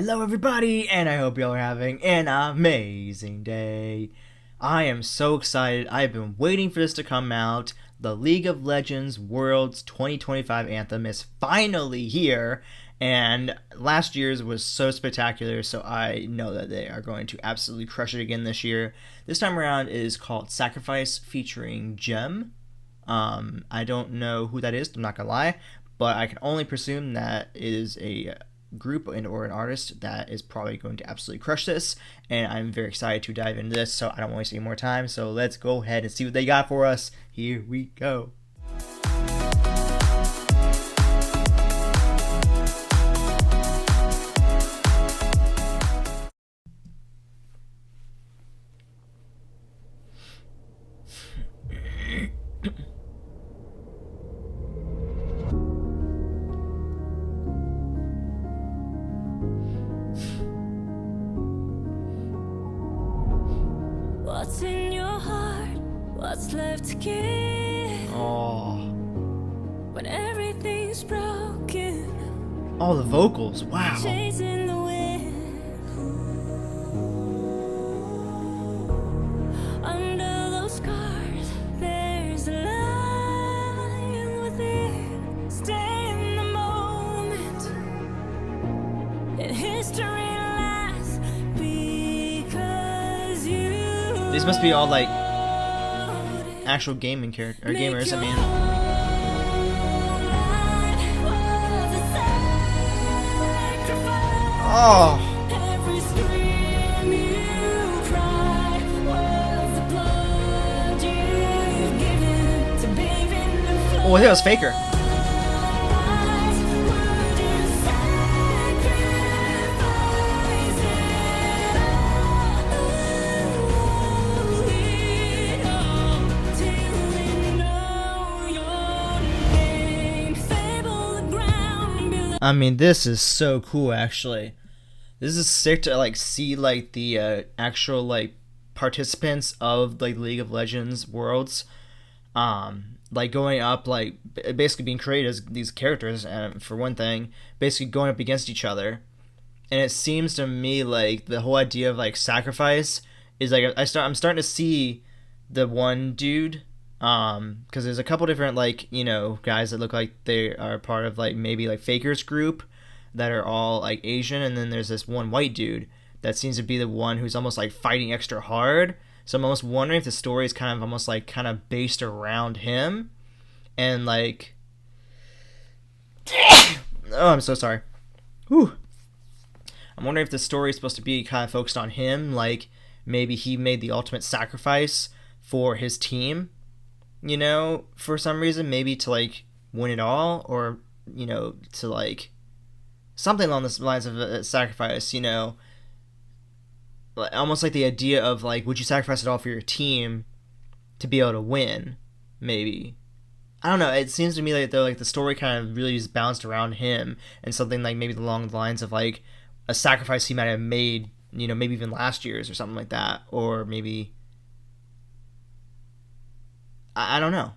Hello, everybody, and I hope y'all are having an amazing day. I am so excited. I've been waiting for this to come out. The League of Legends Worlds 2025 Anthem is finally here, and last year's was so spectacular, so I know that they are going to absolutely crush it again this year. This time around it is called Sacrifice featuring Gem. I don't know who that is, I'm not gonna lie, but I can only presume that it is a group or an artist that is probably going to absolutely crush this, and I'm very excited to dive into this, so I don't want to waste any more time. So let's go ahead and see what they got for us. Here we go. What's in your heart? What's left to give? Oh, When everything's broken, all the vocals, wow. chasing the wind. Under those scars, there's a lion within. Stay in the moment, and history lasts because you. These must be all like actual gaming character or gamers. I mean, oh, Every scream you cry was the blood you've given to bathing the flood. oh, I think it was Faker. Would you sacrifice it all till we know your name? Fable the ground below. I mean, this is so cool, actually. This is sick to like see like the actual like participants of like League of Legends Worlds, like going up, like basically being created as these characters, and for one thing, basically going up against each other. And it seems to me like the whole idea of like sacrifice is like I'm starting to see the one dude, because there's a couple different like guys that look like they are part of like maybe like Faker's group that are all like Asian, and then there's this one white dude that seems to be the one who's almost like fighting extra hard. So I'm almost wondering if the story is kind of almost like kind of based around him, and like, oh, I'm so sorry. Whew. I'm wondering if the story is supposed to be kind of focused on him, like maybe he made the ultimate sacrifice for his team, for some reason, maybe to like win it all, or to like something along the lines of a sacrifice, almost like the idea of like, would you sacrifice it all for your team to be able to win? Maybe, I don't know. It seems to me like the story kind of really is bounced around him, and something like maybe along the lines of like a sacrifice he might have made, maybe even last year's or something like that, or maybe I don't know.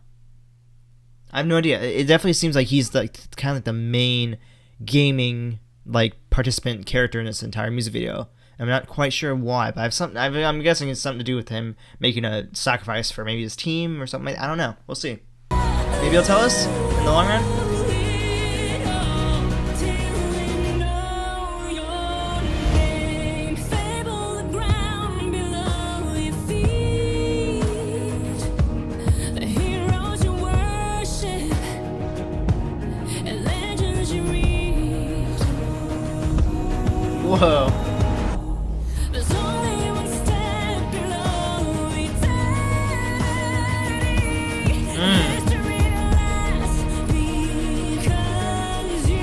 I have no idea. It definitely seems like he's like kind of like the main gaming like participant character in this entire music video. I'm not quite sure why, but I'm guessing it's something to do with him making a sacrifice for maybe his team or something. I don't know. We'll see. Maybe he'll tell us in the long run. Whoa. There's only one step below eternity. History lasts because you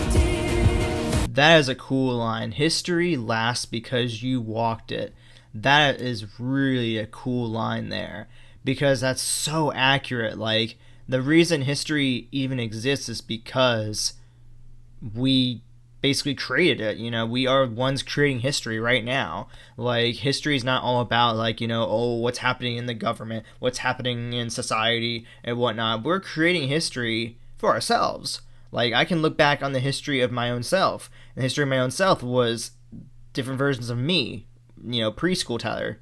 walked it. That is a cool line. History lasts because you walked it. That is really a cool line there, because that's so accurate. Like, the reason history even exists is because we basically created it. We are ones creating history right now. Like, history is not all about like, oh, what's happening in the government, what's happening in society and whatnot. We're creating history for ourselves. Like, I can look back on the history of my own self. And the history of my own self was different versions of me. Preschool Tyler,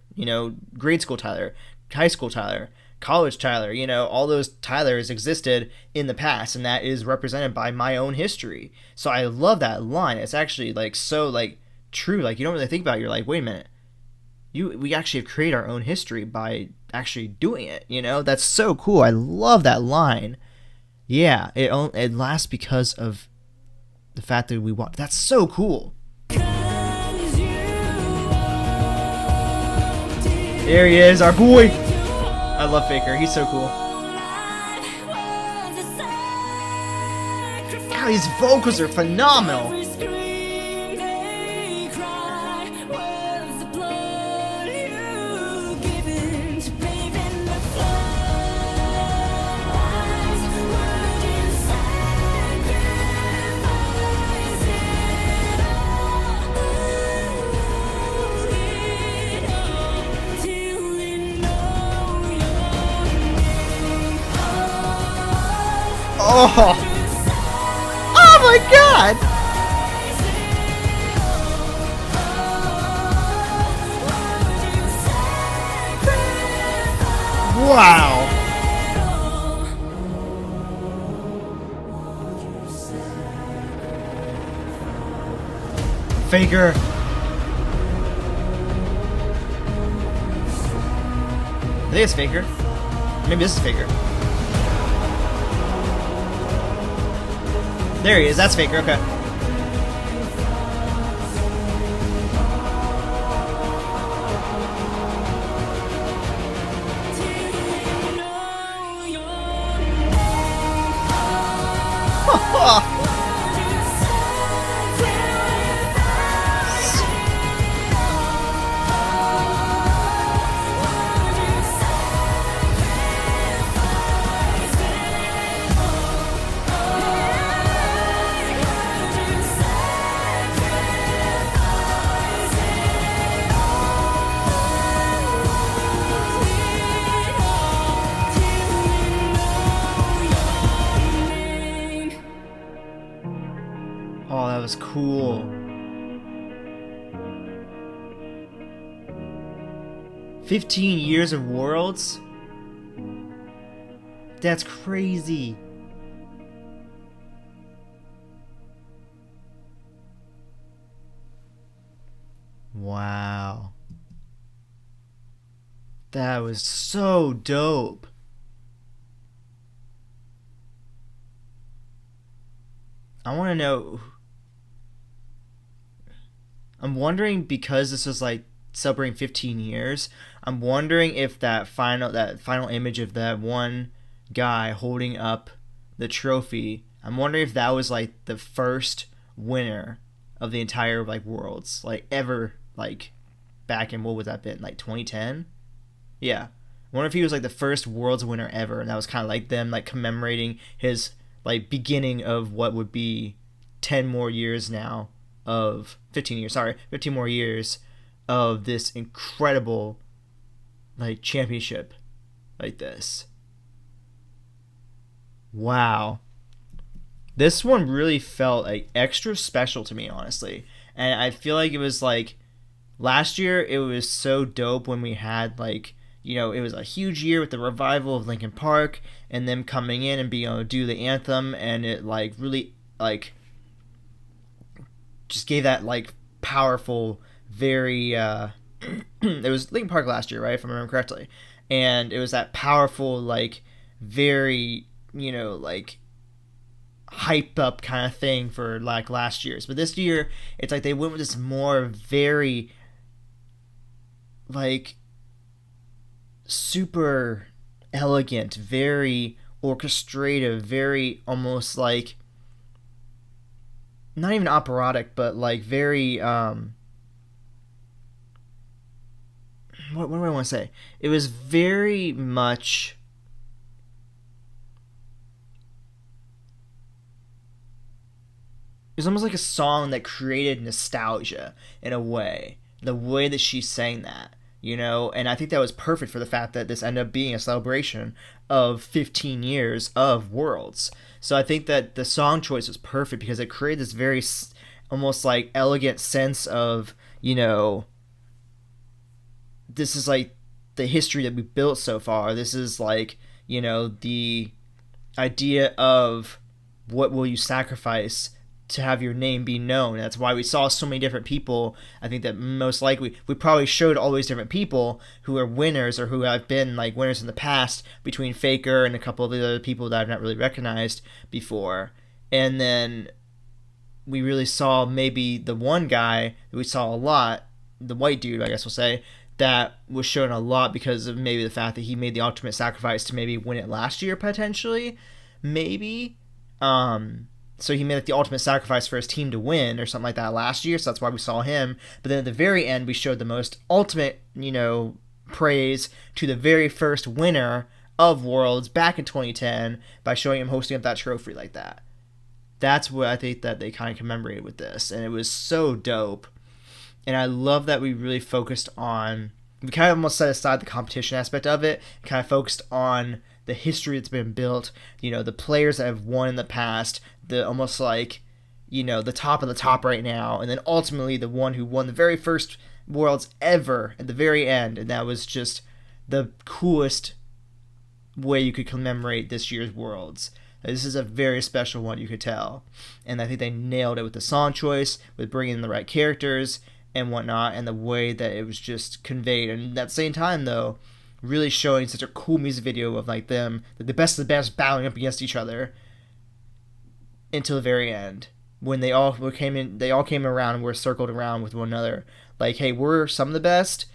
grade school Tyler, high school Tyler, college Tyler, all those Tylers existed in the past, and that is represented by my own history. So I love that line. It's actually like so like true. Like, you don't really think about it. You're like, wait a minute. We actually have created our own history by actually doing it, That's so cool. I love that line. Yeah, it lasts because of the fact that we want. That's so cool. There he is, our boy. I love Faker. He's so cool. God, his vocals are phenomenal. Oh! Oh my God! Wow! Faker! I think it's Faker. Maybe this is Faker. There he is. That's Faker. Okay. Oh, that was cool. $15 of Worlds? That's crazy. Wow. That was so dope. I want to know. I'm wondering, because this was like celebrating 15 years. I'm wondering if that final image of that one guy holding up the trophy. I'm wondering if that was like the first winner of the entire like Worlds, like ever, like back in, what would that been, like 2010? Yeah. I wonder if he was like the first Worlds winner ever, and that was kind of like them like commemorating his like beginning of what would be 10 more years now of 15 years, sorry, 15 more years of this incredible like championship like this. Wow. This one really felt like extra special to me, honestly. And I feel like it was like last year it was so dope when we had like, it was a huge year with the revival of Linkin Park and them coming in and being able to do the anthem, and it like really like just gave that like powerful, very it was Linkin Park last year, right, if I remember correctly, and it was that powerful, like very, like hype up kind of thing for like last year's. But this year it's like they went with this more very like super elegant, very orchestrative, very almost like not even operatic, but like very what do I want to say? It was very much it was almost like a song that created nostalgia in a way. The way that she sang that, you know, and I think that was perfect for the fact that this ended up being a celebration of 15 years of Worlds. So I think that the song choice was perfect because it created this very almost like elegant sense of, you know, this is like the history that we built so far. This is like, you know, the idea of what will you sacrifice to have your name be known. That's why we saw so many different people. I think that most likely we probably showed all these different people who are winners or who have been like winners in the past, between Faker and a couple of the other people that I've not really recognized before. And then we really saw maybe the one guy that we saw a lot, the white dude, I guess we'll say, that was shown a lot because of maybe the fact that he made the ultimate sacrifice to maybe win it last year, potentially. Maybe. So he made like the ultimate sacrifice for his team to win or something like that last year, so that's why we saw him. But then at the very end, we showed the most ultimate, you know, praise to the very first winner of Worlds back in 2010 by showing him hosting up that trophy like that. That's what I think that they kind of commemorated with this, and it was so dope. And I love that we really focused on, we kind of almost set aside the competition aspect of it, kind of focused on the history that's been built, you know, the players that have won in the past, the almost like, you know, the top of the top right now, and then ultimately the one who won the very first Worlds ever at the very end, and that was just the coolest way you could commemorate this year's Worlds. This is a very special one, you could tell. And I think they nailed it with the song choice, with bringing in the right characters and whatnot, and the way that it was just conveyed. And at the same time, though, really showing such a cool music video of like them, the best of the best battling up against each other until the very end, when they all came around and were circled around with one another. Like, hey, we're some of the best,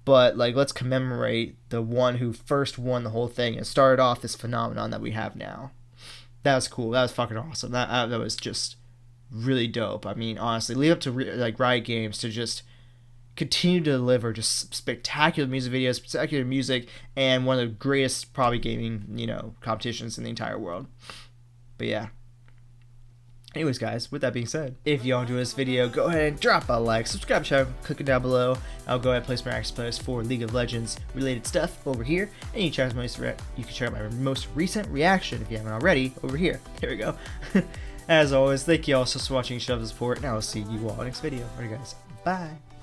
but like let's commemorate the one who first won the whole thing and started off this phenomenon that we have now. That was cool. That was fucking awesome. That was just really dope. I mean, honestly, leave up to like Riot Games to just continue to deliver just spectacular music videos, spectacular music, and one of the greatest probably gaming, you know, competitions in the entire world. But yeah. Anyways, guys, with that being said, if you all enjoyed this video, go ahead and drop a like, subscribe to the channel, click it down below. I'll go ahead and place my action post for League of Legends related stuff over here, and you can check out my most recent reaction if you haven't already over here. There we go. As always, thank you all so much for watching, show the support, and I will see you all next video. Alright, guys, bye.